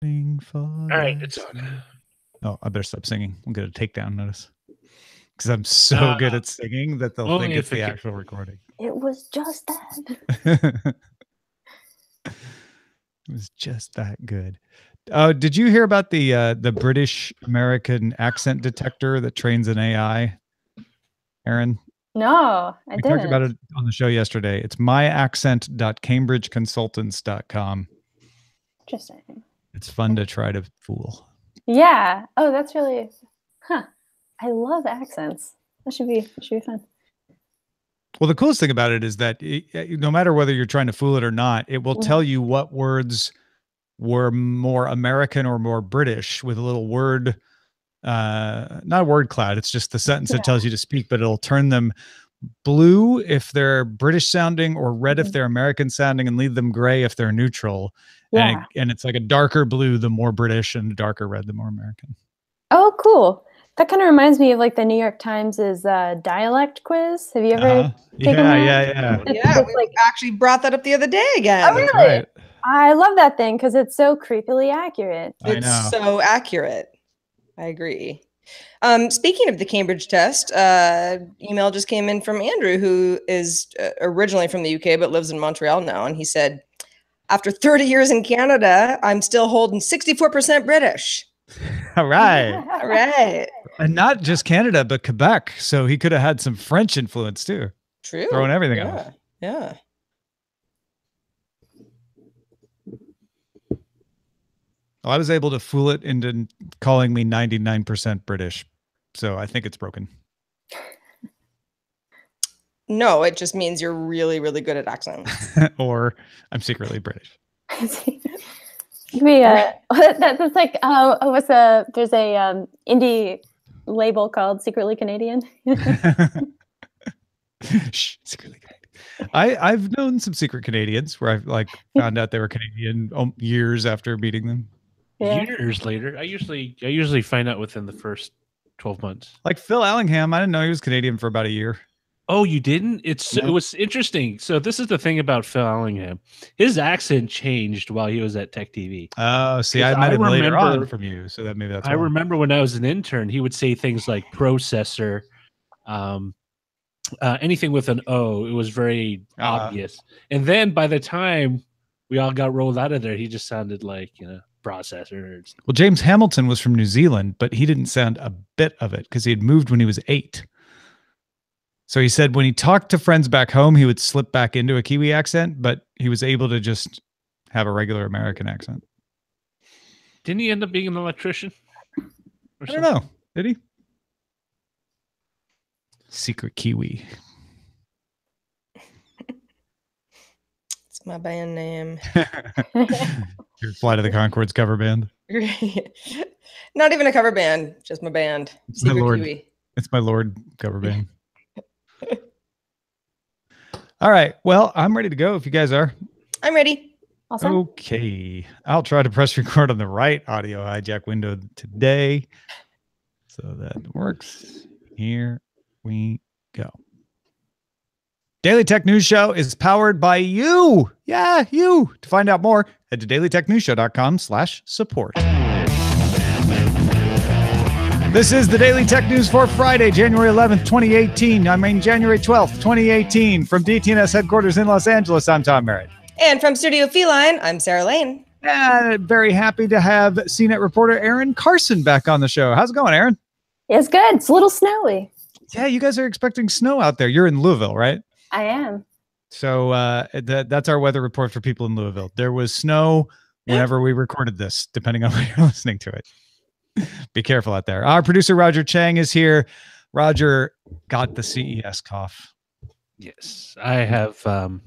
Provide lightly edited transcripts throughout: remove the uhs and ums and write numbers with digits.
All right, it's on. Oh, I better stop singing. We'll get a takedown notice. Because I'm so good at singing that they'll think it's the actual recording. It was just that. It was just that good. Did you hear about the British American accent detector that trains an AI, Erin? No, I didn't. We talked about it on the show yesterday. It's myaccent.cambridgeconsultants.com. Interesting. It's fun to try to fool. Yeah. Oh, that's really, I love accents. That should be fun. Well, the coolest thing about it is that no matter whether you're trying to fool it or not, it will tell you what words were more American or more British with a little word, not a word cloud. It's just the sentence that tells you to speak, but it'll turn them blue if they're British sounding or red if they're American sounding and leave them gray if they're neutral. Yeah. And it's like a darker blue, the more British, and a darker red, the more American. Oh, cool. That kind of reminds me of like the New York Times' dialect quiz. Have you ever taken that? Yeah. Yeah, we actually brought that up the other day again. Oh, really? Right. I love that thing because it's so creepily accurate. It's so accurate. I agree. Speaking of the Cambridge test, email just came in from Andrew, who is originally from the UK but lives in Montreal now, and he said, after 30 years in Canada, I'm still holding 64% British. All right. All right. And not just Canada, but Quebec. So he could have had some French influence too. True. Throwing everything off. Yeah. Well, I was able to fool it into calling me 99% British. So I think it's broken. No, it just means you're really, really good at accents. Or I'm secretly British. That's like there's a indie label called Secretly Canadian. Shh, secretly Canadian. I've known some secret Canadians where I've found out they were Canadian years after meeting them. Yeah. Years later, I usually find out within the first 12 months. Like Phil Allingham, I didn't know he was Canadian for about a year. Oh, you didn't? It was interesting. So this is the thing about Phil Allingham. His accent changed while he was at Tech TV. Oh, see, I met him later on from you, so that maybe that's why. I remember when I was an intern, he would say things like processor, anything with an O. It was very obvious. And then by the time we all got rolled out of there, he just sounded like, processors. Well, James Hamilton was from New Zealand, but he didn't sound a bit of it because he had moved when he was 8. So he said when he talked to friends back home, he would slip back into a Kiwi accent, but he was able to just have a regular American accent. Didn't he end up being an electrician? I don't know. Did he? Secret Kiwi. It's my band name. Your Flight of the Conchords cover band? Not even a cover band, just my band. Secret Kiwi. It's my Lord cover band. All right. Well, I'm ready to go if you guys are. I'm ready. Awesome. Okay. I'll try to press record on the right audio hijack window today. So that works. Here we go. Daily Tech News Show is powered by you. Yeah, you. To find out more, head to dailytechnewsshow.com/support. This is the Daily Tech News for Friday, January 11th, 2018. January 12th, 2018. From DTNS headquarters in Los Angeles, I'm Tom Merritt. And from Studio Feline, I'm Sarah Lane. And very happy to have CNET reporter Erin Carson back on the show. How's it going, Erin? It's good. It's a little snowy. Yeah, you guys are expecting snow out there. You're in Louisville, right? I am. So that's our weather report for people in Louisville. There was snow whenever we recorded this, depending on when you're listening to it. Be careful out there. Our producer, Roger Chang, is here. Roger got the CES cough. Yes, I have a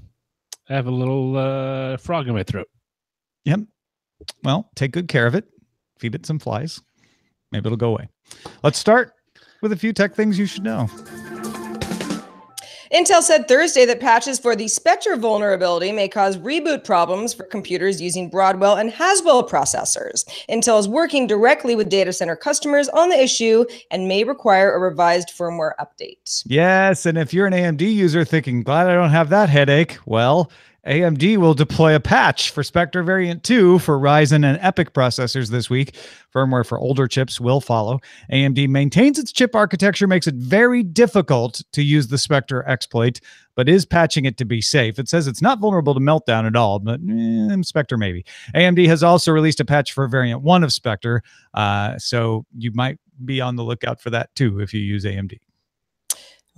little frog in my throat. Yep. Well, take good care of it. Feed it some flies. Maybe it'll go away. Let's start with a few tech things you should know. Intel said Thursday that patches for the Spectre vulnerability may cause reboot problems for computers using Broadwell and Haswell processors. Intel is working directly with data center customers on the issue and may require a revised firmware update. Yes, and if you're an AMD user thinking, glad I don't have that headache, well, AMD will deploy a patch for Spectre Variant 2 for Ryzen and EPYC processors this week. Firmware for older chips will follow. AMD maintains its chip architecture, makes it very difficult to use the Spectre exploit, but is patching it to be safe. It says it's not vulnerable to meltdown at all, but Spectre maybe. AMD has also released a patch for Variant 1 of Spectre, so you might be on the lookout for that too if you use AMD.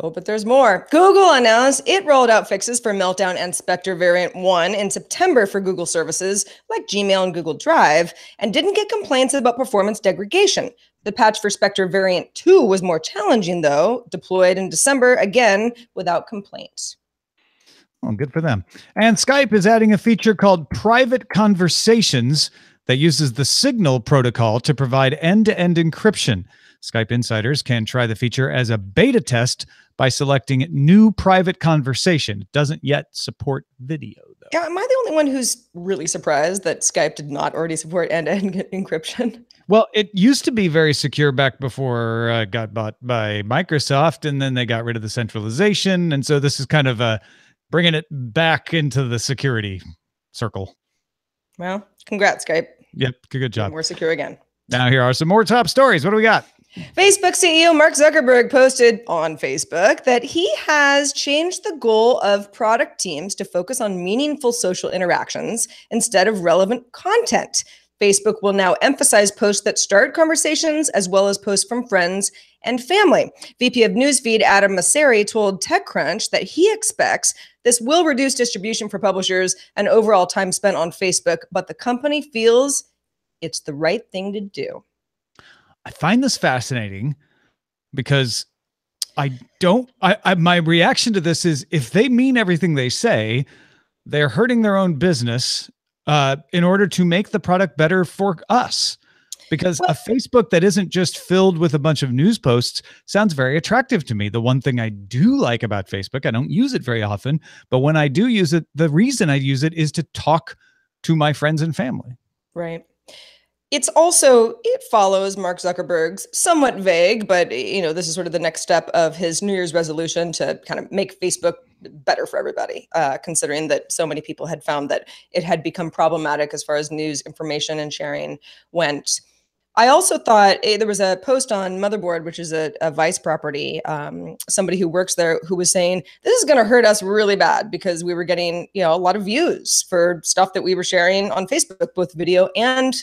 Oh, but there's more. Google announced it rolled out fixes for Meltdown and Spectre Variant 1 in September for Google services like Gmail and Google Drive, and didn't get complaints about performance degradation. The patch for Spectre Variant 2 was more challenging, though, deployed in December, again, without complaints. Well, good for them. And Skype is adding a feature called Private Conversations that uses the Signal protocol to provide end-to-end encryption. Skype insiders can try the feature as a beta test by selecting New Private Conversation. It doesn't yet support video, though. Yeah, am I the only one who's really surprised that Skype did not already support end-to-end encryption? Well, it used to be very secure back before it got bought by Microsoft, and then they got rid of the centralization. And so this is kind of bringing it back into the security circle. Well, congrats, Skype. Yep, good job. We're secure again. Now here are some more top stories. What do we got? Facebook CEO Mark Zuckerberg posted on Facebook that he has changed the goal of product teams to focus on meaningful social interactions instead of relevant content. Facebook will now emphasize posts that start conversations as well as posts from friends and family. VP of Newsfeed Adam Mosseri told TechCrunch that he expects this will reduce distribution for publishers and overall time spent on Facebook, but the company feels it's the right thing to do. I find this fascinating because my reaction to this is if they mean everything they say, they're hurting their own business in order to make the product better for us. Because a Facebook that isn't just filled with a bunch of news posts sounds very attractive to me. The one thing I do like about Facebook, I don't use it very often, but when I do use it, the reason I use it is to talk to my friends and family. Right. It follows Mark Zuckerberg's somewhat vague, but this is sort of the next step of his New Year's resolution to kind of make Facebook better for everybody, considering that so many people had found that it had become problematic as far as news information and sharing went. I also thought there was a post on Motherboard, which is a Vice property, somebody who works there who was saying, this is going to hurt us really bad because we were getting, a lot of views for stuff that we were sharing on Facebook, both video and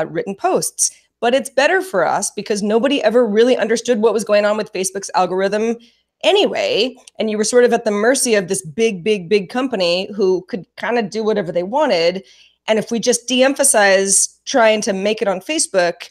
written posts. But it's better for us because nobody ever really understood what was going on with Facebook's algorithm anyway. And you were sort of at the mercy of this big company who could kind of do whatever they wanted. And if we just de-emphasize trying to make it on Facebook,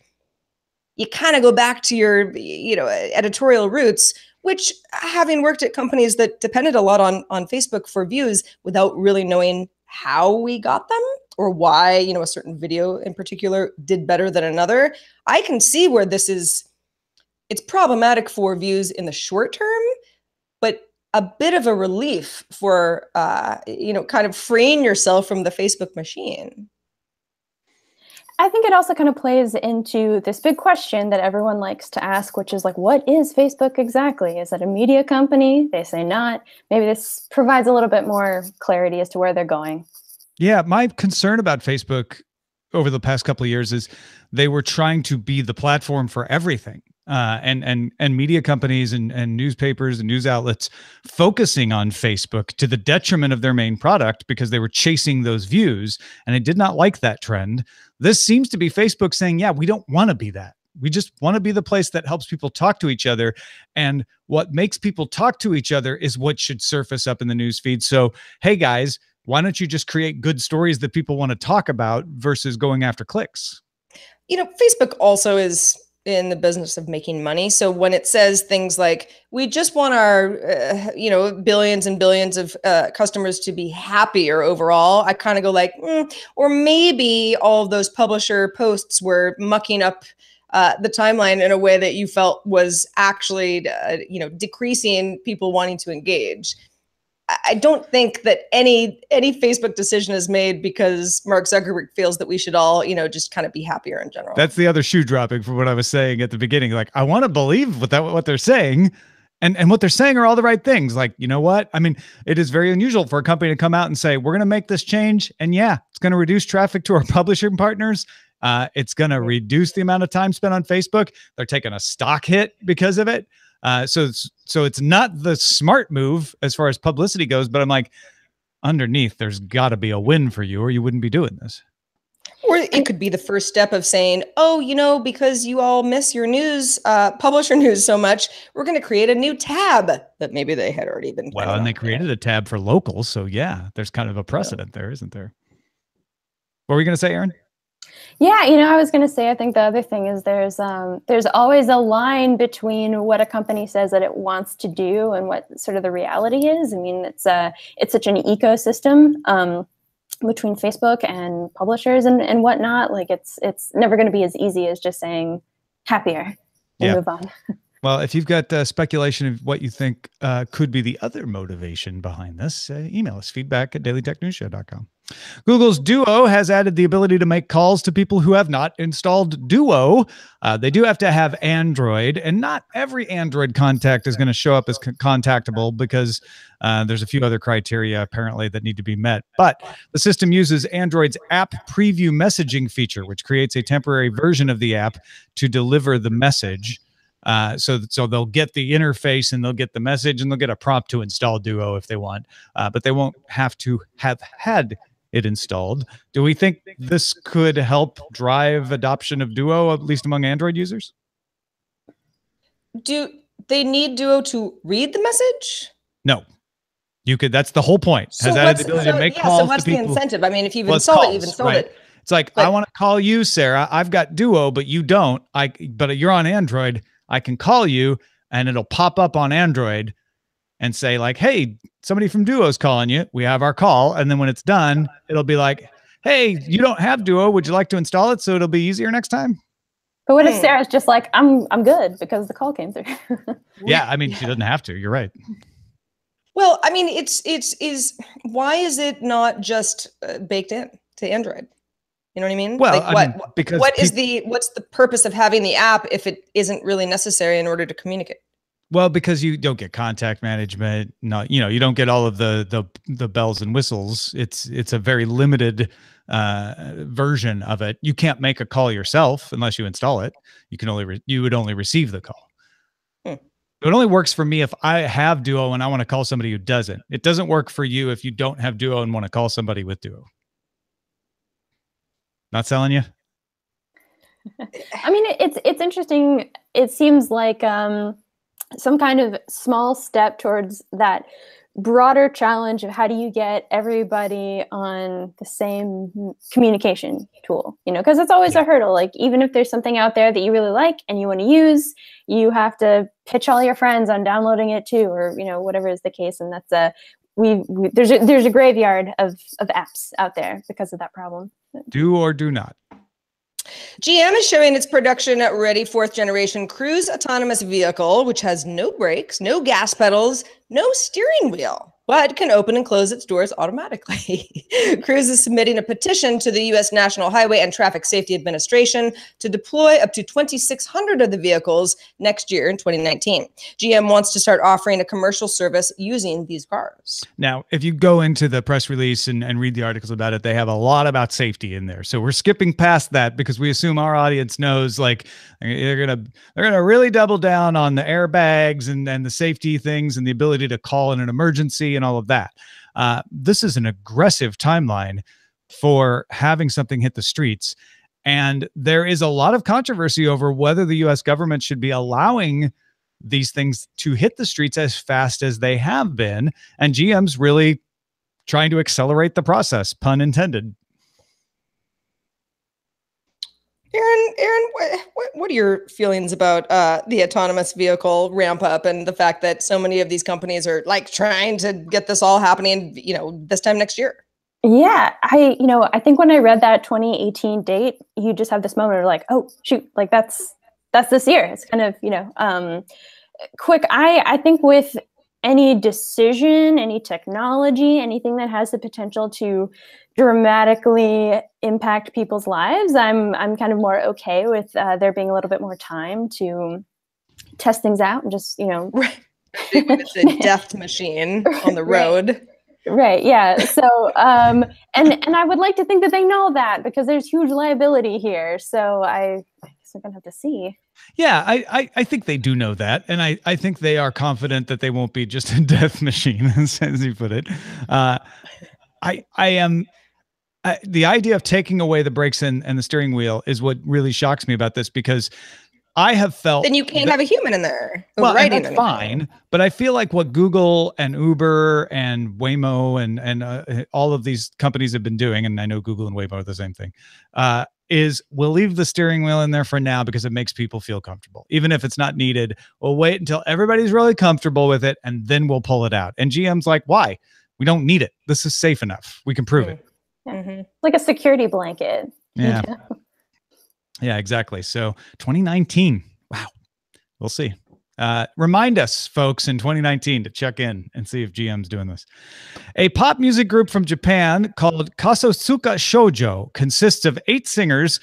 you kind of go back to your, editorial roots, which, having worked at companies that depended a lot on Facebook for views without really knowing how we got them or why, a certain video in particular did better than another, I can see where it's problematic for views in the short term, but a bit of a relief for, kind of freeing yourself from the Facebook machine. I think it also kind of plays into this big question that everyone likes to ask, which is like, what is Facebook exactly? Is it a media company? They say not. Maybe this provides a little bit more clarity as to where they're going. Yeah, my concern about Facebook over the past couple of years is they were trying to be the platform for everything. And media companies and newspapers and news outlets focusing on Facebook to the detriment of their main product because they were chasing those views. And I did not like that trend. This seems to be Facebook saying, yeah, we don't want to be that. We just want to be the place that helps people talk to each other. And what makes people talk to each other is what should surface up in the news feed. So, hey guys, why don't you just create good stories that people want to talk about versus going after clicks? Facebook also is in the business of making money. So when it says things like, we just want our, billions and billions of customers to be happier overall, I kind of go like, or maybe all of those publisher posts were mucking up the timeline in a way that you felt was actually, decreasing people wanting to engage. I don't think that any Facebook decision is made because Mark Zuckerberg feels that we should all, just kind of be happier in general. That's the other shoe dropping from what I was saying at the beginning. Like, I want to believe what they're saying. And what they're saying are all the right things. Like, you know what? I mean, it is very unusual for a company to come out and say, we're going to make this change. And yeah, it's going to reduce traffic to our publishing partners. It's going to reduce the amount of time spent on Facebook. They're taking a stock hit because of it. So it's not the smart move as far as publicity goes, but I'm like, underneath, there's got to be a win for you or you wouldn't be doing this. Or it could be the first step of saying, oh, you know, because you all miss your news, publisher news so much, we're going to create a new tab that maybe they had already been. Well, and they created a tab for locals. So yeah, there's kind of a precedent there, isn't there? What were you going to say, Erin? Yeah, you know, I was going to say, I think the other thing is there's always a line between what a company says that it wants to do and what sort of the reality is. I mean, it's such an ecosystem between Facebook and publishers and whatnot. Like it's never going to be as easy as just saying happier and move on. Well, if you've got speculation of what you think could be the other motivation behind this, email us, feedback@dailytechnewsshow.com. Google's Duo has added the ability to make calls to people who have not installed Duo. They do have to have Android, and not every Android contact is going to show up as contactable because there's a few other criteria apparently that need to be met. But the system uses Android's app preview messaging feature, which creates a temporary version of the app to deliver the message. So they'll get the interface and they'll get the message and they'll get a prompt to install Duo if they want, but they won't have to have had it installed. Do we think this could help drive adoption of Duo, at least among Android users? Do they need Duo to read the message? No. You could. That's the whole point. So has added the ability to make calls so what's to people. The incentive? I mean, if you've installed it, you've installed it. It's like, I want to call you, Sarah. I've got Duo, but you don't. But you're on Android. I can call you and it'll pop up on Android and say like, hey, somebody from Duo's calling you. We have our call. And then when it's done, it'll be like, hey, you don't have Duo. Would you like to install it so it'll be easier next time? But what if Sarah's just like, I'm good because the call came through? Yeah, I mean, she doesn't have to. You're right. Well, I mean, why is it not just baked in to Android? You know what I mean? Well, like because what's the purpose of having the app if it isn't really necessary in order to communicate? Well, because you don't get contact management, you don't get all of the bells and whistles. It's a very limited version of it. You can't make a call yourself unless you install it. You would only receive the call. It only works for me if I have Duo and I want to call somebody who doesn't. It doesn't work for you if you don't have Duo and want to call somebody with Duo. Not selling you? I mean, it's interesting. It seems like some kind of small step towards that broader challenge of how do you get everybody on the same communication tool, because it's always a hurdle. Like, even if there's something out there that you really like and you want to use, you have to pitch all your friends on downloading it too, or, whatever is the case. And that's there's a graveyard of apps out there because of that problem. Do or do not. GM is showing its production-ready fourth-generation cruise autonomous vehicle, which has no brakes, no gas pedals, no steering wheel, but can open and close its doors automatically. Cruise is submitting a petition to the U.S. National Highway and Traffic Safety Administration to deploy up to 2,600 of the vehicles next year in 2019. GM wants to start offering a commercial service using these cars. Now, if you go into the press release and read the articles about it, they have a lot about safety in there. So we're skipping past that because we assume our audience knows, like, they're gonna really double down on the airbags and the safety things and the ability to call in an emergency and all of that. This is an aggressive timeline for having something hit the streets. And there is a lot of controversy over whether the US government should be allowing these things to hit the streets as fast as they have been. And GM's really trying to accelerate the process, pun intended. Erin, what are your feelings about the autonomous vehicle ramp up and the fact that so many of these companies are like trying to get this all happening, this time next year? Yeah, I think when I read that 2018 date, you just have this moment of like, oh shoot, like that's this year. It's kind of, quick. I think with any decision, any technology, anything that has the potential to dramatically impact people's lives, I'm kind of more okay with there being a little bit more time to test things out and just, Right. It's a death machine on the road. Right. Yeah. So, and I would like to think that they know that because there's huge liability here. So I guess we're gonna have to see. Yeah, I think they do know that, and I think they are confident that they won't be just a death machine, as you put it. I am. The idea of taking away the brakes and the steering wheel is what really shocks me about this, because I have felt then you can't have a human in there. Well, and that's fine, but I feel like what Google and Uber and Waymo and all of these companies have been doing, and I know Google and Waymo are the same thing, is we'll leave the steering wheel in there for now because it makes people feel comfortable. Even if it's not needed, we'll wait until everybody's really comfortable with it, and then we'll pull it out. And GM's like, why? We don't need it. This is safe enough. We can prove it. Yeah. Like a security blanket. Yeah. Yeah, exactly. So 2019. Wow. We'll see. Remind us, folks, in 2019 to check in and see if GM's doing this. A pop music group from Japan called Kasotsuka Shoujo consists of 8 singers,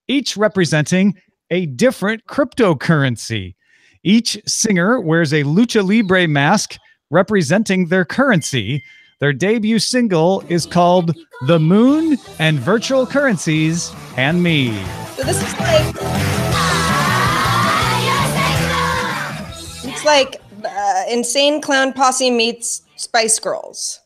each representing a different cryptocurrency. Each singer wears a lucha libre mask representing their currency. Their debut single is called The Moon and Virtual Currencies and Me. So this is like, it's like Insane Clown Posse meets Spice Girls.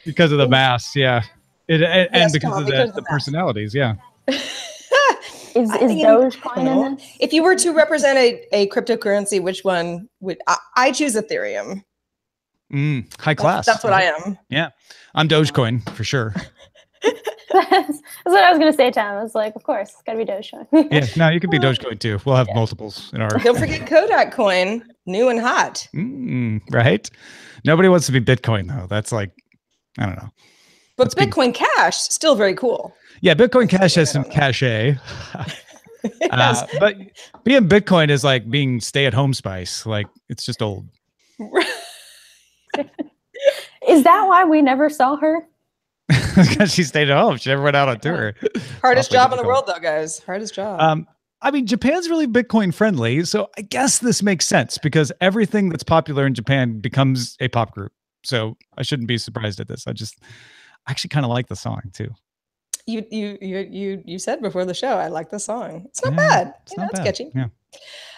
Because of the masks, yeah. And Yes, because Tom, of because of the the personalities, yeah. Is Dogecoin in this? If you were to represent a cryptocurrency, which one would I choose? Ethereum. High class. That's what I am. Yeah. I'm Dogecoin for sure. That's what I was going to say, Tom. I was like, of course, it's got to be Dogecoin. Yeah, no, you can be Dogecoin too. We'll have multiples in our. Don't forget Kodak coin, new and hot. Right? Nobody wants to be Bitcoin though. That's like, I don't know. But Bitcoin Cash, still very cool. Yeah, Bitcoin Cash has some cachet. But being Bitcoin is like being stay-at-home Spice. Like, it's just old. Is that why we never saw her? Because she stayed at home. She never went out on tour. Hardest job in the world, though, guys. Hardest job. I mean, Japan's really Bitcoin friendly, so I guess this makes sense because everything that's popular in Japan becomes a pop group. So I shouldn't be surprised at this. I actually kind of like the song too. You said before the show, I like the song. It's not bad. It's catchy. Yeah.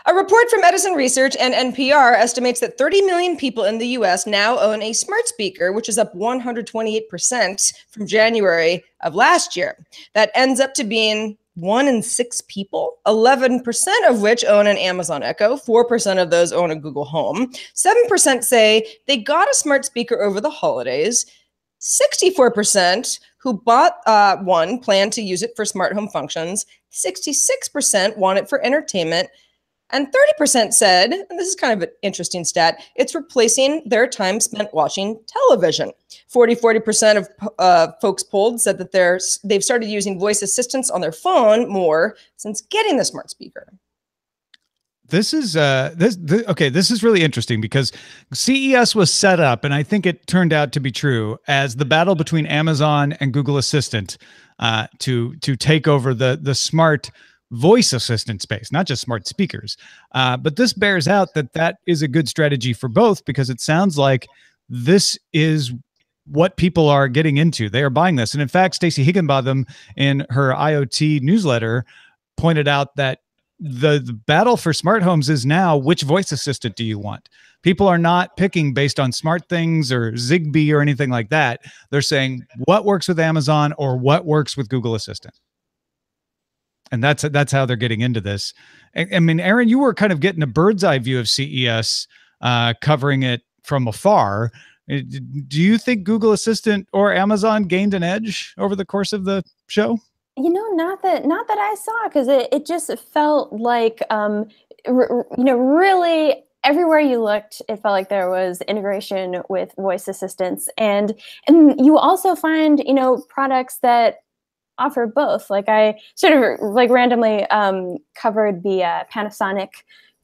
A report from Edison Research and NPR estimates that 30 million people in the US now own a smart speaker, which is up 128% from January of last year. That ends up to being 1 in 6 people, 11% of which own an Amazon Echo, 4% of those own a Google Home, 7% say they got a smart speaker over the holidays, 64% who bought one plan to use it for smart home functions, 66% want it for entertainment, and 30% said, and this is kind of an interesting stat, it's replacing their time spent watching television. 40% of folks polled said that they've started using voice assistants on their phone more since getting the smart speaker. This is this is really interesting because CES was set up, and I think it turned out to be true, as the battle between Amazon and Google Assistant to take over the smart voice assistant space, not just smart speakers. But this bears out that is a good strategy for both, because it sounds like this is what people are getting into. They are buying this. And in fact, Stacey Higginbotham in her IoT newsletter pointed out that the battle for smart homes is now, which voice assistant do you want? People are not picking based on smart things or Zigbee or anything like that. They're saying what works with Amazon or what works with Google Assistant. And that's how they're getting into this. I mean, Erin, you were kind of getting a bird's eye view of CES, covering it from afar. Do you think Google Assistant or Amazon gained an edge over the course of the show? Not that I saw, because it just felt like, really everywhere you looked, it felt like there was integration with voice assistants, and you also find products that offer both. Like, I sort of randomly covered the Panasonic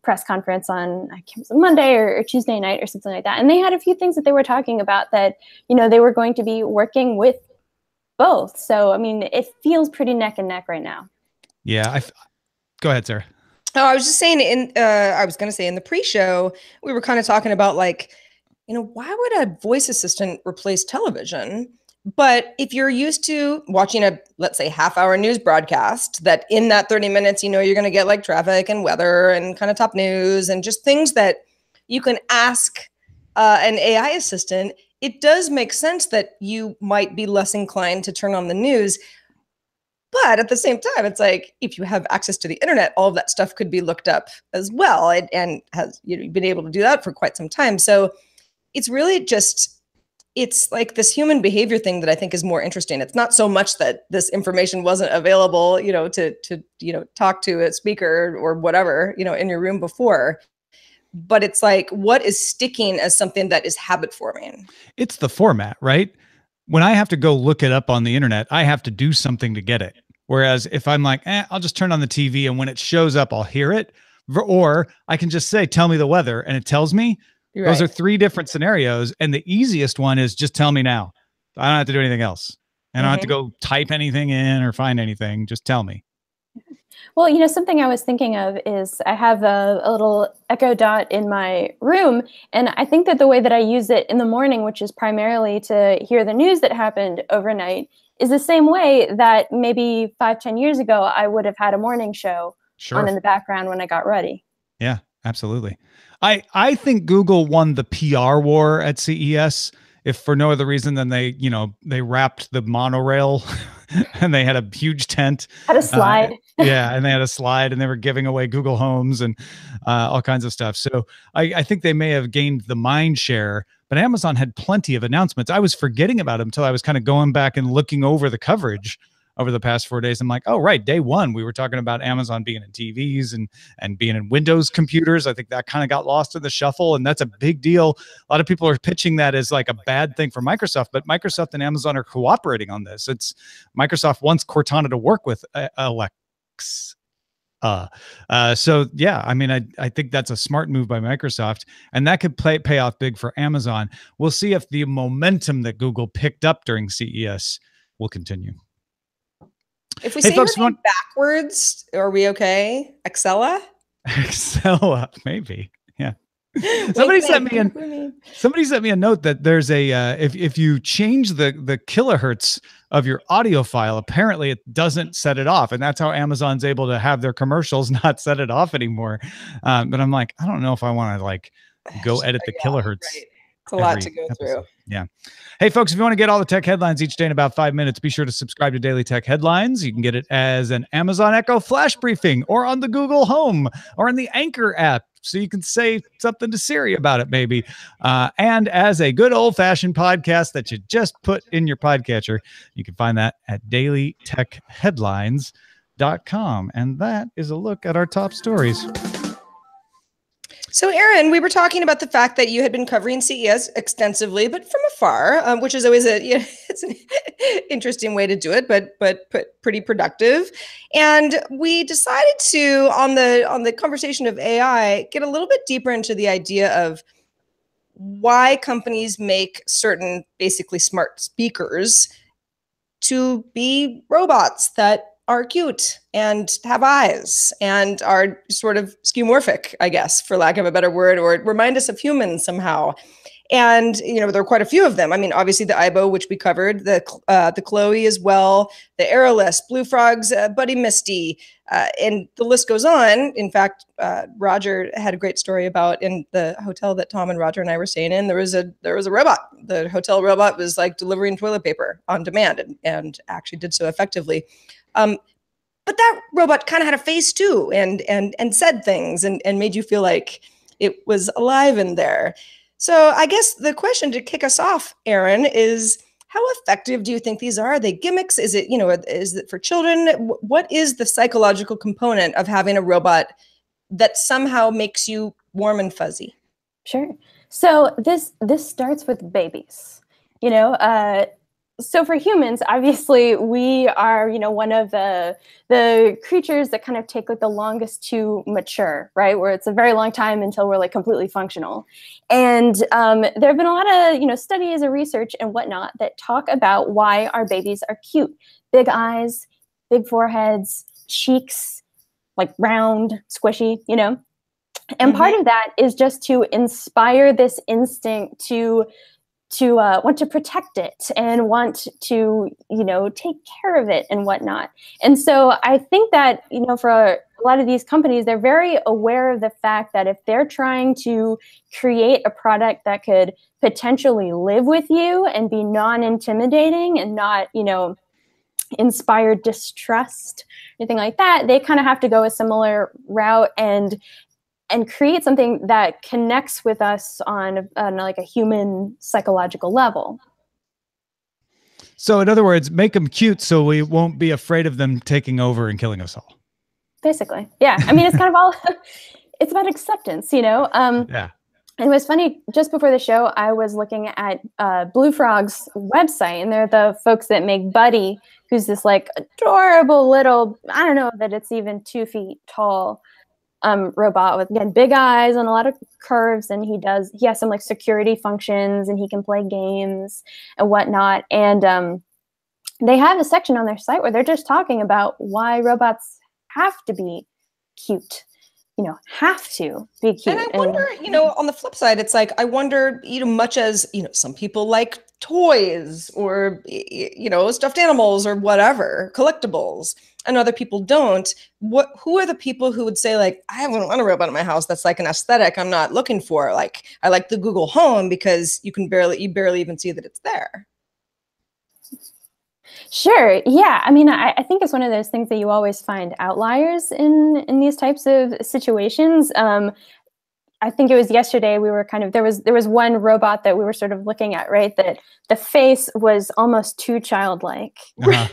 press conference on, I can't remember, Monday or Tuesday night or something like that, and they had a few things that they were talking about that they were going to be working with both. So I mean, it feels pretty neck and neck right now. Yeah. Go ahead, Sarah. Oh, I was just saying I was going to say in the pre-show, we were kind of talking about like, why would a voice assistant replace television? But if you're used to watching a, let's say, half-hour news broadcast, that in that 30 minutes, you're going to get like traffic and weather and kind of top news and just things that you can ask an AI assistant, it does make sense that you might be less inclined to turn on the news. But at the same time, it's like, if you have access to the internet, all of that stuff could be looked up as well, and has been able to do that for quite some time. So it's really just, it's like this human behavior thing that I think is more interesting. It's not so much that this information wasn't available, to talk to a speaker or whatever, in your room before. But it's like, what is sticking as something that is habit forming? It's the format, right? When I have to go look it up on the internet, I have to do something to get it. Whereas if I'm like, I'll just turn on the TV, and when it shows up, I'll hear it. Or I can just say, tell me the weather, and it tells me. Right. Those are three different scenarios. And the easiest one is just tell me now. I don't have to do anything else. I don't have to go type anything in or find anything. Just tell me. Well, something I was thinking of is I have a little Echo Dot in my room, and I think that the way that I use it in the morning, which is primarily to hear the news that happened overnight, is the same way that maybe 5-10 years ago I would have had a morning show on in the background when I got ready. Yeah, absolutely. I think Google won the PR war at CES, if for no other reason than they wrapped the monorail and they had a huge tent. Had a slide. And they had a slide, and they were giving away Google Homes and all kinds of stuff. So I think they may have gained the mind share, but Amazon had plenty of announcements. I was forgetting about them until I was kind of going back and looking over the coverage over the past 4 days. I'm like, oh, right. Day one, we were talking about Amazon being in TVs and being in Windows computers. I think that kind of got lost in the shuffle, and that's a big deal. A lot of people are pitching that as like a bad thing for Microsoft, but Microsoft and Amazon are cooperating on this. It's Microsoft wants Cortana to work with Alexa. So yeah, I mean, I think that's a smart move by Microsoft, and that could pay off big for Amazon. We'll see if the momentum that Google picked up during CES will continue. If we say folks, her name backwards, are we okay? Excella? Excella, maybe. Yeah. Somebody sent me a note that there's a if you change the kilohertz of your audio file, apparently it doesn't set it off, and that's how Amazon's able to have their commercials not set it off anymore. But I'm like, I don't know if I want to like go edit the kilohertz. Right. It's a lot to go through. Yeah. Hey, folks, if you want to get all the tech headlines each day in about 5 minutes, be sure to subscribe to Daily Tech Headlines. You can get it as an Amazon Echo flash briefing, or on the Google Home, or in the Anchor app, so you can say something to Siri about it, maybe. And as a good old-fashioned podcast that you just put in your podcatcher, you can find that at dailytechheadlines.com. And that is a look at our top stories. So, Erin, we were talking about the fact that you had been covering CES extensively, but from afar, which is always it's an interesting way to do it, but pretty productive. And we decided to, on the conversation of AI, get a little bit deeper into the idea of why companies make certain basically smart speakers to be robots that are cute and have eyes and are sort of skeuomorphic, I guess, for lack of a better word, or remind us of humans somehow. And, there are quite a few of them. I mean, obviously the Aibo, which we covered, the Chloe as well, the Aeroless, Blue Frog's Buddy Misty, and the list goes on. In fact, Roger had a great story about in the hotel that Tom and Roger and I were staying in, there was a robot. The hotel robot was like delivering toilet paper on demand and actually did so effectively. But that robot kind of had a face too, and said things and made you feel like it was alive in there. So I guess the question to kick us off, Erin, is how effective do you think these are? Are they gimmicks? Is it, is it for children? What is the psychological component of having a robot that somehow makes you warm and fuzzy? Sure. So this starts with babies, So for humans, obviously, we are, one of the creatures that kind of take like the longest to mature, right? Where it's a very long time until we're like completely functional. And there have been a lot of, studies and research and whatnot that talk about why our babies are cute. Big eyes, big foreheads, cheeks, like round, squishy, you know? And part of that is just to inspire this instinct to want to protect it and want to, you know, take care of it and whatnot. And so I think that, you know, for a lot of these companies, they're very aware of the fact that if they're trying to create a product that could potentially live with you and be non-intimidating and not, you know, inspire distrust, anything like that, they kind of have to go a similar route and create something that connects with us on like a human psychological level. So in other words, make them cute so we won't be afraid of them taking over and killing us all. Basically. Yeah. I mean, it's kind of all, it's about acceptance, you know? Yeah. And it was funny, just before the show, I was looking at Blue Frog's website, and they're the folks that make Buddy, who's this like adorable little, I don't know that it's even 2 feet tall, robot with, again, big eyes and a lot of curves, and he has some like security functions, and he can play games and whatnot. And they have a section on their site where they're just talking about why robots have to be cute, you know, have to be cute. And I wonder, you know, on the flip side, it's like, I wonder, you know, much as, you know, some people like toys or, you know, stuffed animals or whatever, collectibles, and other people don't. Who are the people who would say, like, I wouldn't want a robot in my house that's like an aesthetic I'm not looking for? Like, I like the Google Home because you barely even see that it's there. Sure. Yeah. I mean, I think it's one of those things that you always find outliers in these types of situations. I think it was yesterday we were kind of, there was one robot that we were sort of looking at, right? That the face was almost too childlike. Uh-huh.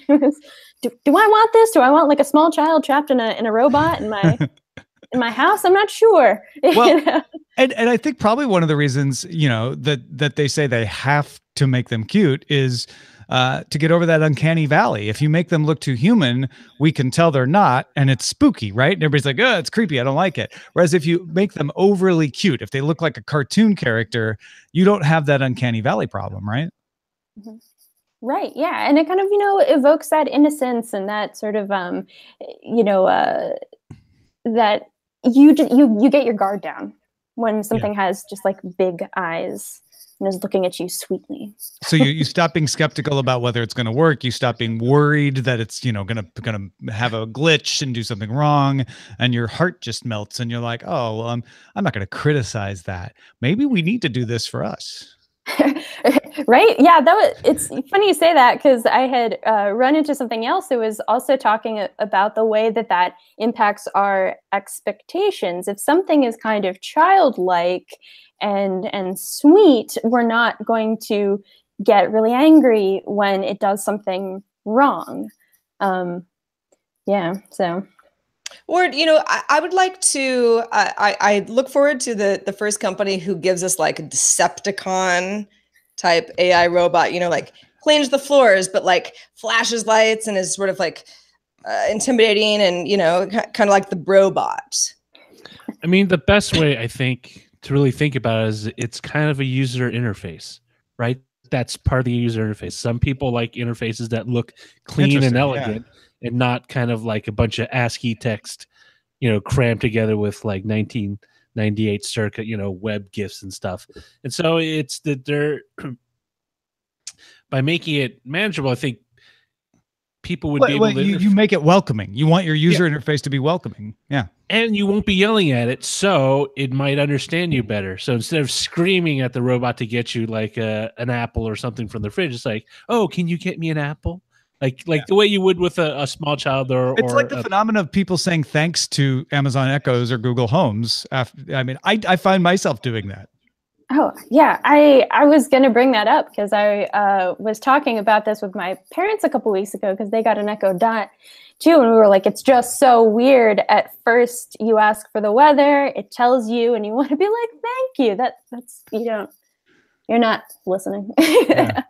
It was, do I want this? Do I want like a small child trapped in a robot in my house? I'm not sure. Well, You know? and I think probably one of the reasons, you know, that they say they have to make them cute is to get over that uncanny valley. If you make them look too human, we can tell they're not, and it's spooky, right? And everybody's like, oh, it's creepy, I don't like it. Whereas if you make them overly cute, if they look like a cartoon character, you don't have that uncanny valley problem, right? Mm-hmm. Right. Yeah. And it kind of, you know, evokes that innocence and that sort of, you know, that you get your guard down when something has just like big eyes and is looking at you sweetly. So you stop being skeptical about whether it's going to work. You stop being worried that it's, you know, going to have a glitch and do something wrong, and your heart just melts and you're like, oh, well, I'm not going to criticize that. Maybe we need to do this for us. Right. Yeah. It's funny you say that, because I had run into something else that was also talking about the way that impacts our expectations. If something is kind of childlike and sweet, we're not going to get really angry when it does something wrong. Yeah. So. Or, you know, I would like to, I look forward to the first company who gives us like a Decepticon type AI robot, you know, like cleans the floors, but like flashes lights and is sort of like intimidating and, you know, kind of like the Brobot. I mean, the best way I think to really think about it is it's kind of a user interface, right? That's part of the user interface. Some people like interfaces that look clean and elegant. Yeah. And not kind of like a bunch of ASCII text, you know, crammed together with like 1998 circa, you know, web GIFs and stuff. And so it's that they're, by making it manageable, I think people would be able to... You make it welcoming. You want your user interface to be welcoming. Yeah. And you won't be yelling at it, so it might understand you better. So instead of screaming at the robot to get you like an apple or something from the fridge, it's like, oh, can you get me an apple? Like the way you would with a small child, it's like the phenomenon of people saying thanks to Amazon Echoes or Google Homes. I mean, I find myself doing that. Oh yeah, I was going to bring that up because I was talking about this with my parents a couple weeks ago because they got an Echo Dot too, and we were like, it's just so weird. At first, you ask for the weather, it tells you, and you want to be like, thank you. That's you're not listening. Yeah.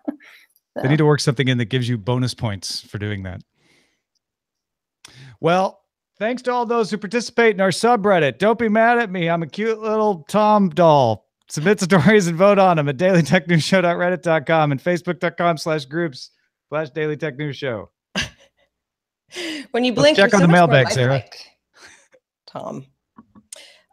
They need to work something in that gives you bonus points for doing that. Well, thanks to all those who participate in our subreddit. Don't be mad at me. I'm a cute little Tom doll. Submit stories and vote on them at dailytechnewsshow.reddit.com and facebook.com/groups/dailytechnewsshow. When you blink, check you're on so the much more mailbag, Sarah. lifelike, Tom.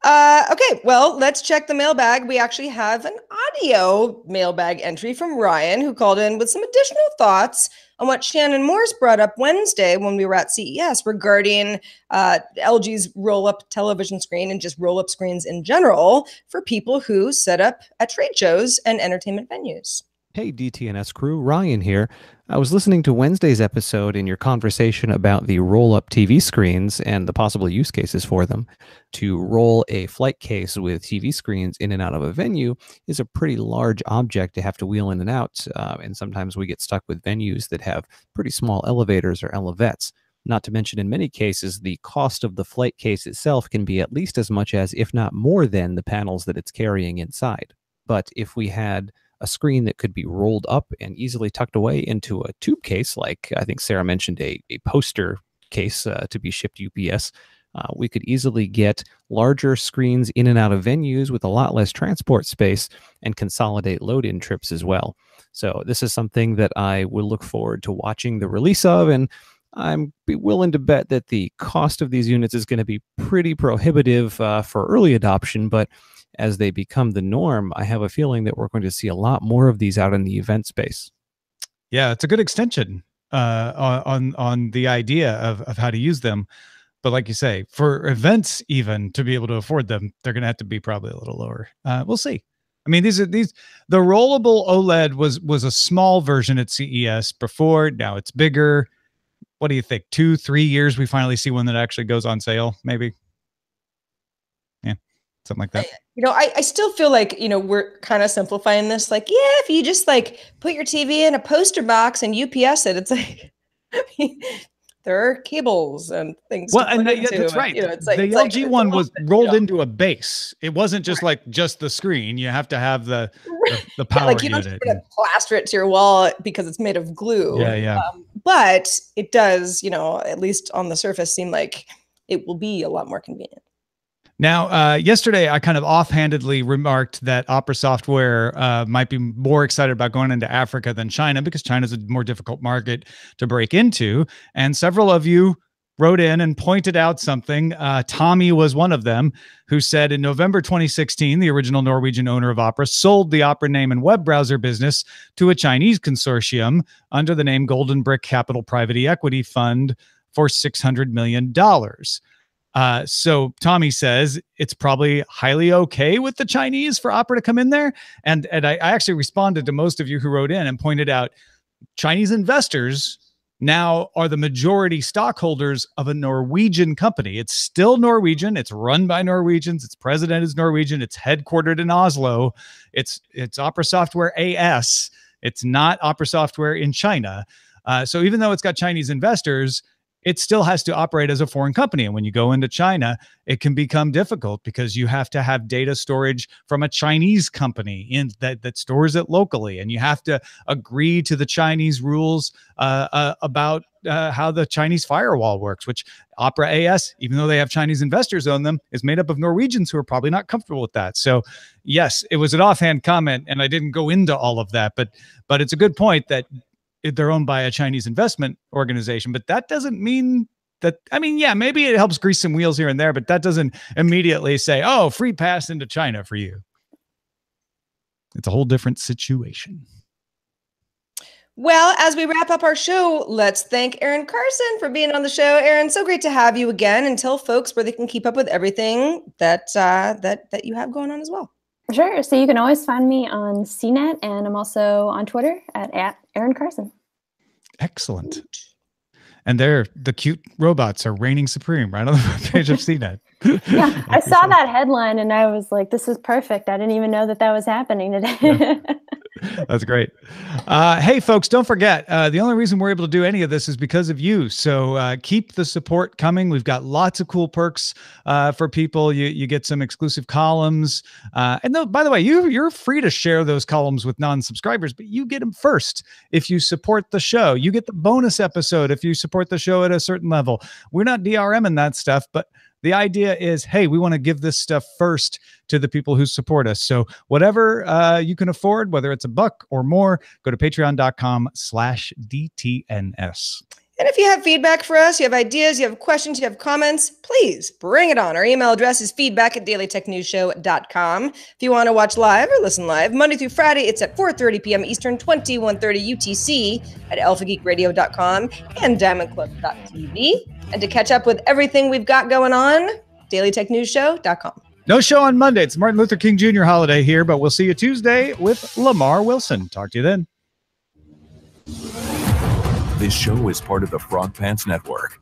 Okay, well, let's check the mailbag. We actually have an audio mailbag entry from Ryan, who called in with some additional thoughts on what Shannon Morse brought up Wednesday when we were at CES regarding LG's roll-up television screen and just roll-up screens in general for people who set up at trade shows and entertainment venues. Hey, DTNS crew, Ryan here. I was listening to Wednesday's episode in your conversation about the roll-up TV screens and the possible use cases for them. To roll a flight case with TV screens in and out of a venue is a pretty large object to have to wheel in and out, and sometimes we get stuck with venues that have pretty small elevators or elevettes. Not to mention, in many cases, the cost of the flight case itself can be at least as much as, if not more than, the panels that it's carrying inside. But if we had a screen that could be rolled up and easily tucked away into a tube case, like I think Sarah mentioned a poster case to be shipped UPS, we could easily get larger screens in and out of venues with a lot less transport space and consolidate load-in trips as well. So this is something that I will look forward to watching the release of, and I'm willing to bet that the cost of these units is going to be pretty prohibitive for early adoption, but as they become the norm, I have a feeling that we're going to see a lot more of these out in the event space. Yeah, it's a good extension on the idea of how to use them. But like you say, for events even to be able to afford them, they're going to have to be probably a little lower. We'll see. I mean, the rollable OLED was a small version at CES before. Now it's bigger. What do you think? 2-3 years, we finally see one that actually goes on sale, maybe? Yeah, something like that. You know, I still feel like, you know, we're kind of simplifying this. Like, yeah, if you just like put your TV in a poster box and UPS it, it's like, I mean, there are cables and things. Well, and that's right. You know, the LG one was rolled into a base. It wasn't just like just the screen. You have to have the power like you don't unit. just plaster it to your wall because it's made of glue. Yeah. But it does, you know, at least on the surface, seem like it will be a lot more convenient. Now, yesterday, I kind of offhandedly remarked that Opera Software might be more excited about going into Africa than China because China is a more difficult market to break into. And several of you wrote in and pointed out something. Tommy was one of them, who said in November 2016, the original Norwegian owner of Opera sold the Opera name and web browser business to a Chinese consortium under the name Golden Brick Capital Private Equity Fund for $600 million. So Tommy says it's probably highly okay with the Chinese for Opera to come in there. And I actually responded to most of you who wrote in and pointed out Chinese investors now are the majority stockholders of a Norwegian company. It's still Norwegian. It's run by Norwegians. Its president is Norwegian. It's headquartered in Oslo. It's Opera Software AS. It's not Opera Software in China. So even though it's got Chinese investors, it still has to operate as a foreign company. And when you go into China, it can become difficult because you have to have data storage from a Chinese company that stores it locally. And you have to agree to the Chinese rules about how the Chinese firewall works, which Opera AS, even though they have Chinese investors on them, is made up of Norwegians who are probably not comfortable with that. So yes, it was an offhand comment and I didn't go into all of that, but it's a good point that they're owned by a Chinese investment organization, but that doesn't mean that, I mean, yeah, maybe it helps grease some wheels here and there, but that doesn't immediately say, oh, free pass into China for you. It's a whole different situation. Well, as we wrap up our show, let's thank Erin Carson for being on the show. Erin, so great to have you again, and tell folks where they can keep up with everything that you have going on as well. Sure. So you can always find me on CNET, and I'm also on Twitter at Erin Carson. Excellent. And the cute robots are reigning supreme right on the page of CNET. Yeah, I saw that headline and I was like, this is perfect. I didn't even know that was happening today. Yeah. That's great. Hey, folks, don't forget, the only reason we're able to do any of this is because of you. So keep the support coming. We've got lots of cool perks for people. You get some exclusive columns. And by the way, you're free to share those columns with non-subscribers, but you get them first if you support the show. You get the bonus episode if you support the show at a certain level. We're not DRMing that stuff, but the idea is, hey, we want to give this stuff first to the people who support us. So whatever you can afford, whether it's $1 or more, go to patreon.com/DTNS. And if you have feedback for us, you have ideas, you have questions, you have comments, please bring it on. Our email address is feedback@dailytechnewsshow.com. If you want to watch live or listen live, Monday through Friday, it's at 4:30 p.m. Eastern, 21:30 UTC at alphageekradio.com and diamondclub.tv. And to catch up with everything we've got going on, dailytechnewsshow.com. No show on Monday. It's Martin Luther King Jr. holiday here, but we'll see you Tuesday with Lamar Wilson. Talk to you then. This show is part of the Frog Pants Network.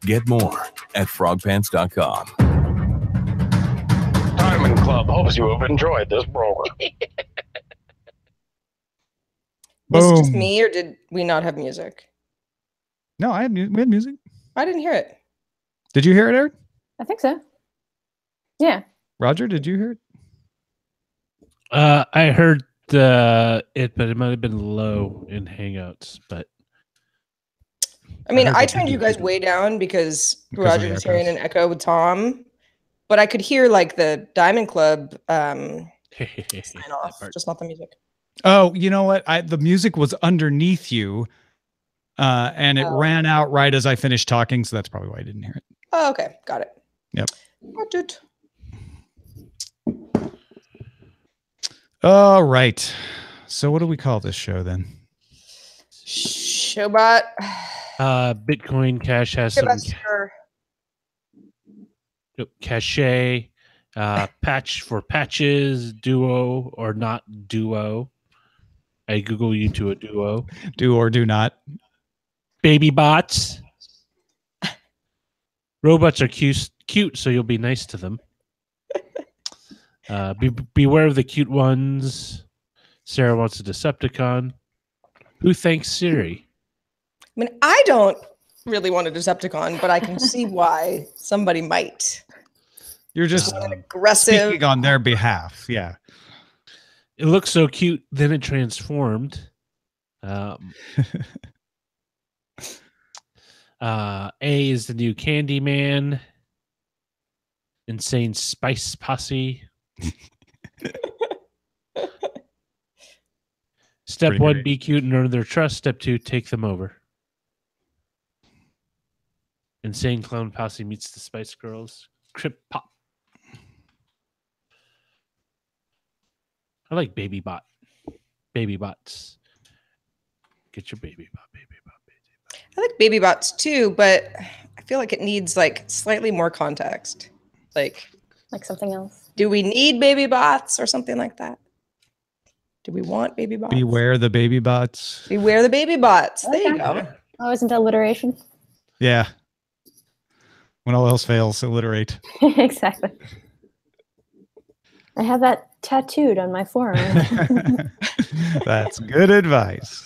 Get more at frogpants.com. Diamond Club hopes you have enjoyed this program. Was it just me, or did we not have music? No, we had music. I didn't hear it. Did you hear it, Erin? I think so. Yeah. Roger, did you hear it? I heard it, but it might have been low in Hangouts. But I mean, I turned you guys way down because Roger was hearing an echo with Tom, but I could hear like the Diamond Club sign off, just not the music. Oh, you know what? The music was underneath you, and it ran out right as I finished talking, so that's probably why I didn't hear it. Oh, okay. Got it. Yep. Got it. All right. So what do we call this show then? Showbot. Bitcoin Cash has some cache, patch for patches, duo or not duo. I Google you to a duo. Do or do not. Baby bots. Robots are cute, so you'll be nice to them. Beware of the cute ones. Sarah wants a Decepticon. Who thanks Siri? I mean, I don't really want a Decepticon, but I can see why somebody might. You're just aggressive. Speaking on their behalf. Yeah. It looks so cute. Then it transformed. A is the new Candyman. Insane Spice Posse. Step 1, great. Be cute and earn their trust. Step 2, take them over. Insane Clown Posse meets the Spice Girls. Crip Pop. I like Baby Bot. Baby Bots. Get your Baby Bot, Baby Bot, Baby Bot. I like Baby Bots too, but I feel like it needs like slightly more context. Like something else. Do we need Baby Bots or something like that? Do we want Baby Bots? Beware the Baby Bots. Beware the Baby Bots. There you go. Oh, isn't alliteration? Yeah. When all else fails, alliterate. Exactly. I have that tattooed on my forearm. That's good advice.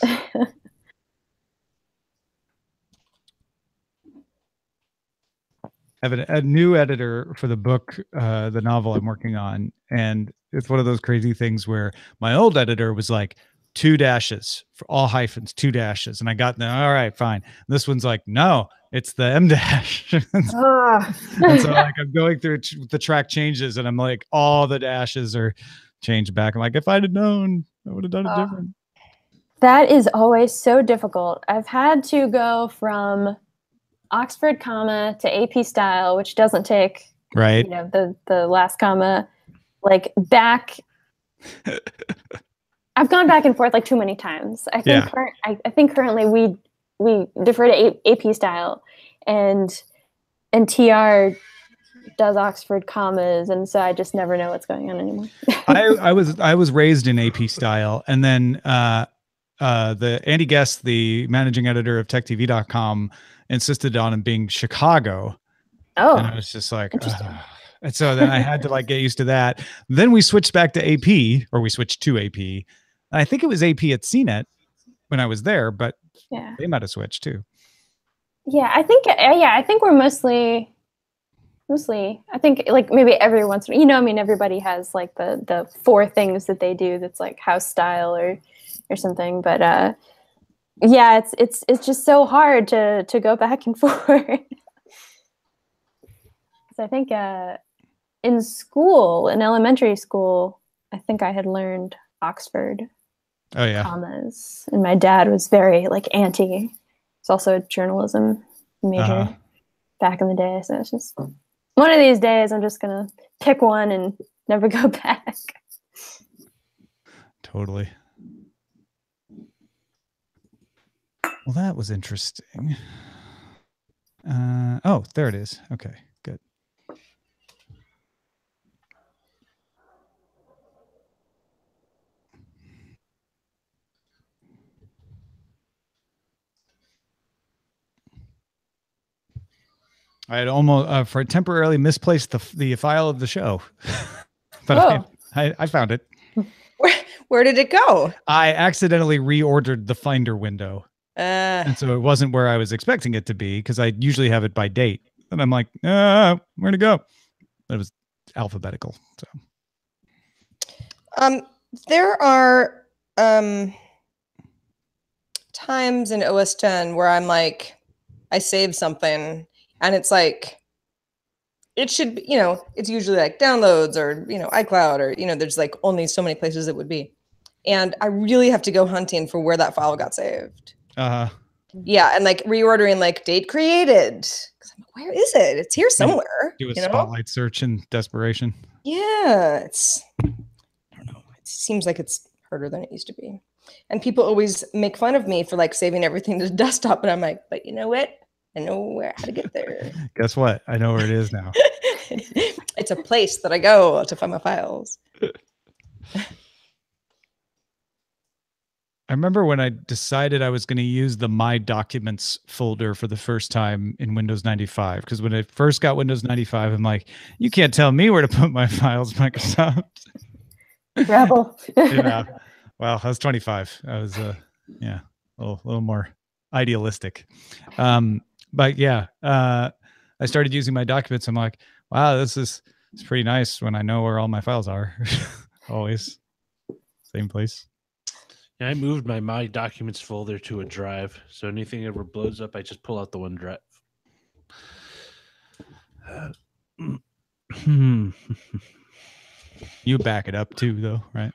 I have a new editor for the book, the novel I'm working on. And it's one of those crazy things where my old editor was like 2 dashes for all hyphens, 2 dashes. And I got them. All right, fine. And this one's like, no, it's the M dash. And so like I'm going through the track changes and I'm like, all the dashes are changed back. I'm like, if I'd have known, I would have done it different. That is always so difficult. I've had to go from Oxford comma to AP style, which doesn't take the last comma, like back. I've gone back and forth like too many times. I think I think currently we defer to AP style, and TR does Oxford commas, and so I just never know what's going on anymore. I was raised in AP style, and then the Andy Guest, the managing editor of TechTV.com, insisted on him being Chicago. Oh, and I was just like, and so then I had to like get used to that. Then we switched back to AP, or we switched to AP. I think it was AP at CNET when I was there, but they might have switched too. Yeah, I think we're mostly. I think like maybe every once in I mean, everybody has like the 4 things that they do that's like house style or something, but it's just so hard to go back and forth. So I think in school, in elementary school, I think I had learned Oxford commas, and my dad was very like anti, was also a journalism major back in the day. So it's just one of these days I'm just gonna pick one and never go back. Totally. Well, that was interesting. Oh, there it is. Okay, good. I had almost for temporarily misplaced the file of the show, but I found it. Where did it go? I accidentally reordered the Finder window, and so it wasn't where I was expecting it to be because I usually have it by date, and I'm like, where'd it go? It was alphabetical. So, there are times in OS 10 where I'm like, I save something. And it's like, it should be, it's usually like downloads or, iCloud or, there's like only so many places it would be. And I really have to go hunting for where that file got saved. Yeah. And like reordering like date created. Cause I'm like, where is it? It's here somewhere. Do a spotlight search in desperation. Yeah. I don't know. It seems like it's harder than it used to be. And people always make fun of me for like saving everything to the desktop. And I'm like, but you know what? I know how to get there. Guess what? I know where it is now. It's a place that I go to find my files. I remember when I decided I was going to use the My Documents folder for the first time in Windows 95. Because when I first got Windows 95, I'm like, you can't tell me where to put my files, Microsoft. Rebel. Yeah. Well, I was 25. I was, a little more idealistic. But yeah, I started using My Documents. I'm like, wow, it's pretty nice when I know where all my files are. Always same place. Yeah, I moved my Documents folder to a drive. So anything ever blows up, I just pull out the OneDrive. You back it up too, though, right?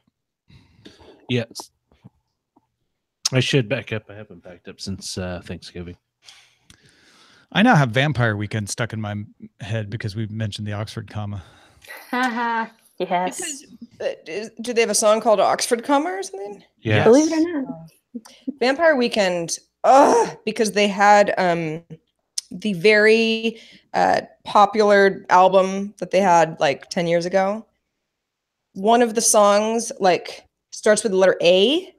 Yes. I should back up. I haven't backed up since Thanksgiving. I now have Vampire Weekend stuck in my head because we mentioned the Oxford comma. Yes. Because, do they have a song called Oxford comma or something? Yeah. Believe it or not. Vampire Weekend. Because they had the very popular album that they had like 10 years ago. One of the songs like starts with the letter A.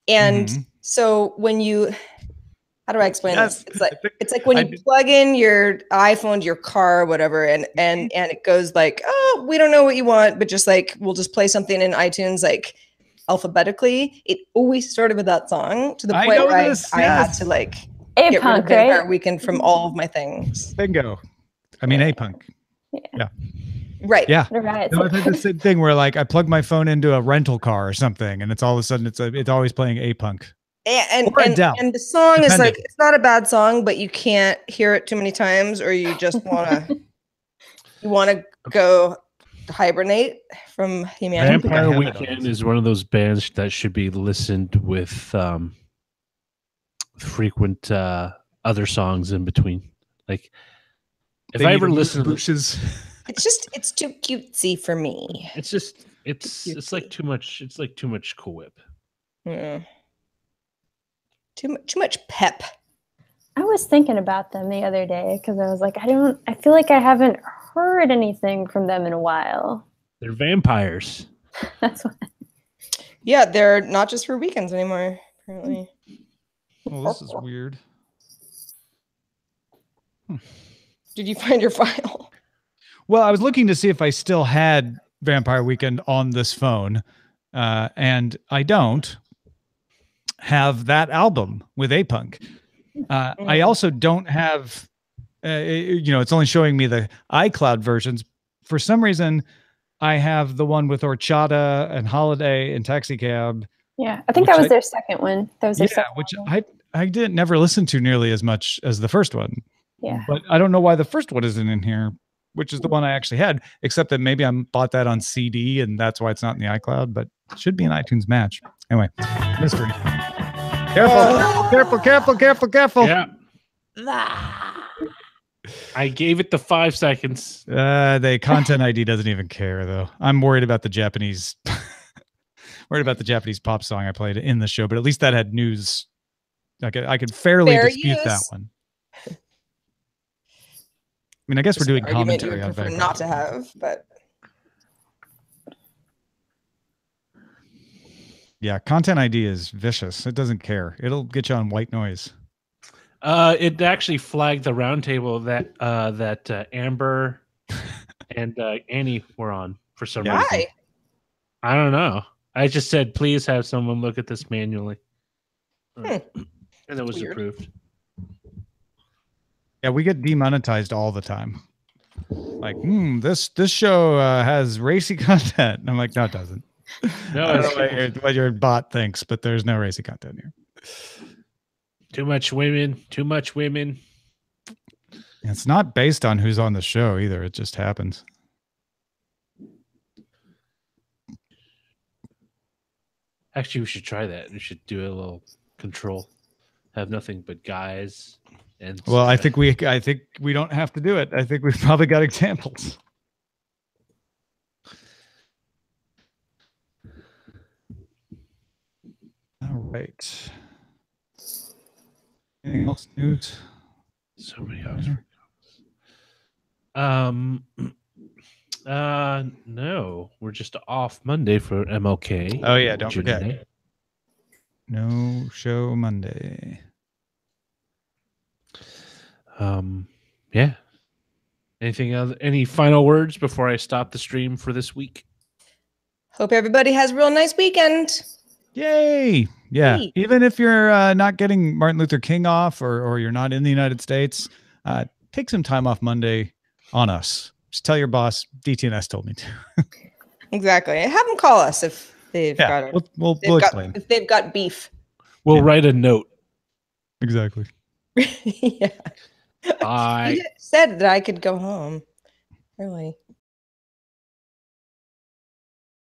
And so when you, how do I explain this? It's like when you plug in your iPhone to your car or whatever, and it goes like, oh, we don't know what you want, but just like we'll just play something in iTunes like alphabetically. It always started with that song to the point where I had to like get rid of Vampire Weekend from all of my things. Bingo. I mean, A-Punk. Yeah. Right. Yeah. Right. No, I've had the same thing where like I plug my phone into a rental car or something, and it's all of a sudden it's always playing A-Punk. And the song is like, it's not a bad song, but you can't hear it too many times, or you just want to go hibernate from humanity. Vampire Weekend is one of those bands that should be listened with frequent other songs in between. Like if I ever listen to Bushes. It's too cutesy for me. It's like too much. It's like too much Cool Whip. Yeah. Too much pep. I was thinking about them the other day because I was like, I feel like I haven't heard anything from them in a while. They're vampires. That's why. Yeah, they're not just for weekends anymore, apparently. Well, this is weird. Did you find your file? Well, I was looking to see if I still had Vampire Weekend on this phone, and I don't have that album with A-Punk. I also don't have, it's only showing me the iCloud versions. For some reason, I have the one with Horchata and Holiday and Taxi Cab. Yeah, I think that was their second one. That was their second which one. I didn't never listen to nearly as much as the first one. Yeah. But I don't know why the first one isn't in here, which is the one I actually had, except that maybe I bought that on CD and that's why it's not in the iCloud, but it should be an iTunes match. Anyway, mystery. Careful. Yeah. I gave it the 5 seconds. The content ID doesn't even care though. I'm worried about the Japanese pop song I played in the show, but at least that had news. I could fairly dispute that one. I mean, I guess we're doing commentary on Vanguard. Not to have, but yeah, content ID is vicious. It doesn't care. It'll get you on white noise. It actually flagged the roundtable that Amber and Annie were on for some reason. why? I don't know. I just said, please have someone look at this manually. And it was weird. approved. Yeah, we get demonetized all the time. Like, this show has racy content. And I'm like, no, it doesn't. No, I don't know what your bot thinks, but there's no racy content here. Too much women. It's not based on who's on the show either. It just happens. Actually, we should try that. We should do a little control. Have nothing but guys. And well, I think we don't have to do it. I think we've probably got examples. All right. Anything else news? So many others. No, we're just off Monday for MLK. Oh yeah, don't forget. No show Monday. Yeah. Anything else? Any final words before I stop the stream for this week? Hope everybody has a real nice weekend. Yay! Yeah, Hey. even if you're not getting Martin Luther King off, or you're not in the United States, take some time off Monday on us. Just tell your boss, DTNS told me to. Exactly. Have them call us if they've got we'll explain. if they've got beef. We'll write a note. Exactly. Yeah. I You said that I could go home. Really?